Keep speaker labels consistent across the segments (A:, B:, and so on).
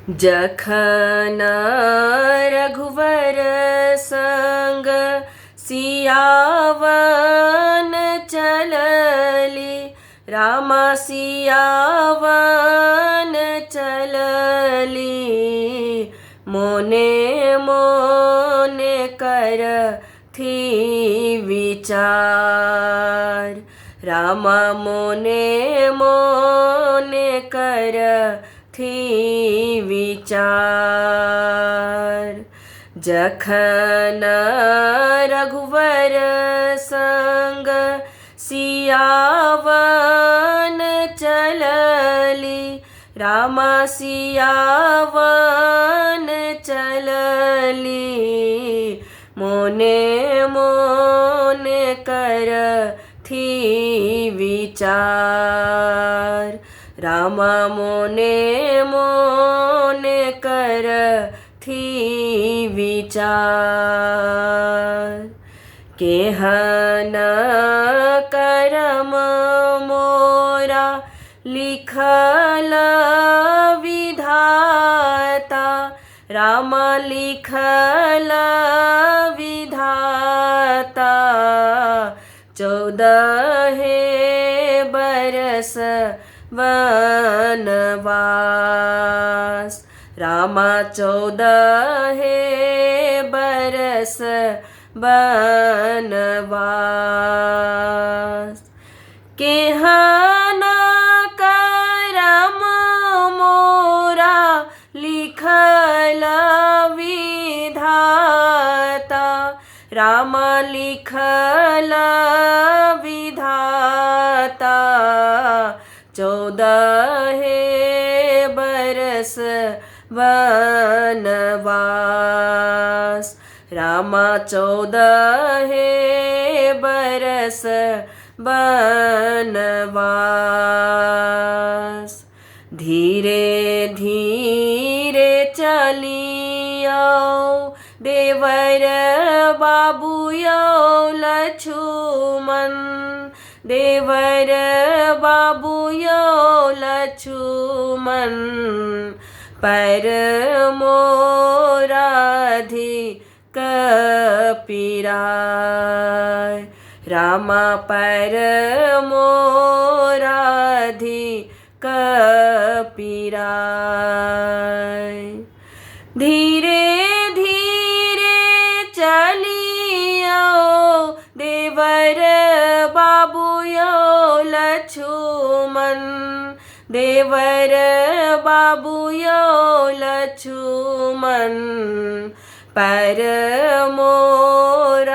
A: जखन रघुवर संग सियावन चलली, रामा सियावन चलली। मोने मोने करथी विचार, रामा मोने मोने करथी विचार। जखन रघुवर संग सियावन चलली, रामा सियावन चलली। मोने मोने करथी विचार, रामा मोने मोने करथी विचार। केहन करम मोरा लिखल विधाता, रामा लिखल विधाता। 14 बरस वनवास, रामा 14 बरस वनवास। केहन करम मोरा लिखल विधाता, रामा लिखल विधाता। 14 बरस वनवास, रामा 14 बरस वनवास। धीरे धीरे चलियो देवर बाबूयो लछुमन, देवर बाबूयो लछुमन। पर मोराधिक पीराय, रामा पर मोराधिक पीराय। धीरे धीरे चलियो देवर बाबूयो लछुमन, देवर बाबूयो लछुमन। पर मोराधिक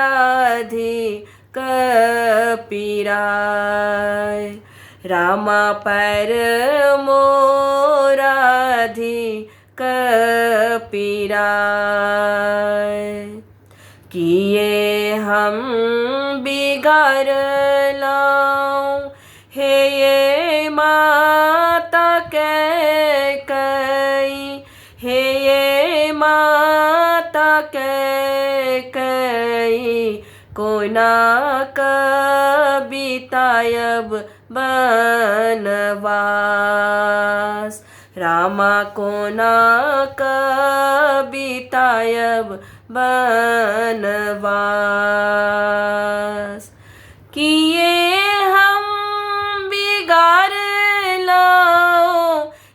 A: पीराय, रामा पर मोराधिक पीराय। किए हम बिगाड़ लाऊं हे ये माता कैकेयी, हे ये माता कैकेयी। कोना बितायब बनवास, रामा कोना बितायब बनवास। किए हम बिगाड़ लाऊं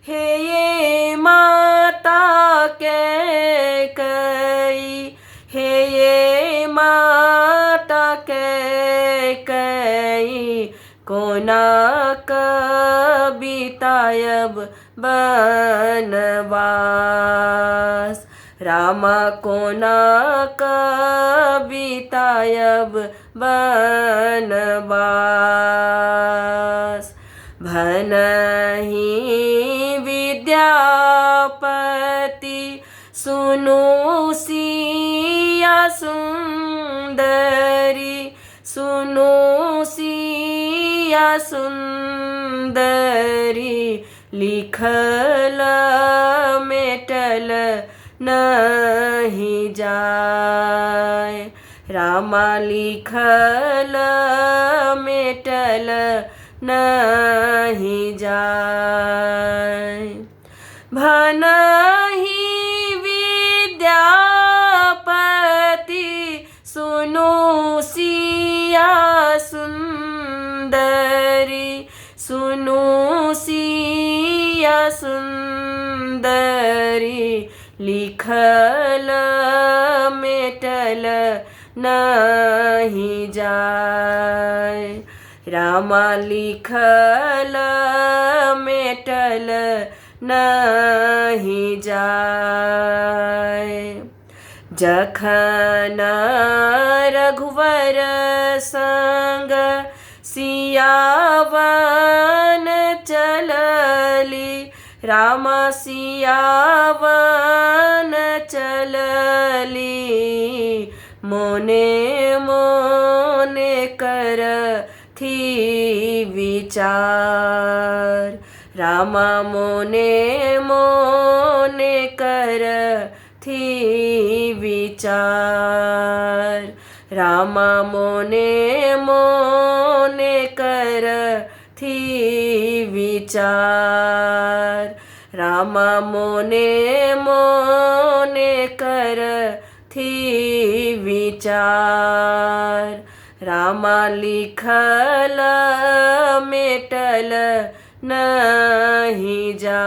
A: हे ये माता कैकेयी, हे ये माता कैकेयी। कोना बितायब बनवास, रामा कोना बितायब बनवास। भनहि विद्यापति सुनु सिया सुंदरी, सुनु सिया सुंदरी। लिखल मेटल नहीं जाय, रामा लिखल मेटल नहीं जाय। भनहि विद्यापति सुनु सिया सुंदरी सुनु सिया सुंदरी लिखल मेटल नहीं जाय रामा लिखल मेटल नहीं जाय जखन रघुवर संग सियावन चलली रामा सियावन चलली मोने मोने कर थी विचार रामा मोने मोने कर थी विचार रामा मोने मोने कर थी विचार रामा मोने मोने कर थी विचार रामा लिखल मेटल नहीं जाय।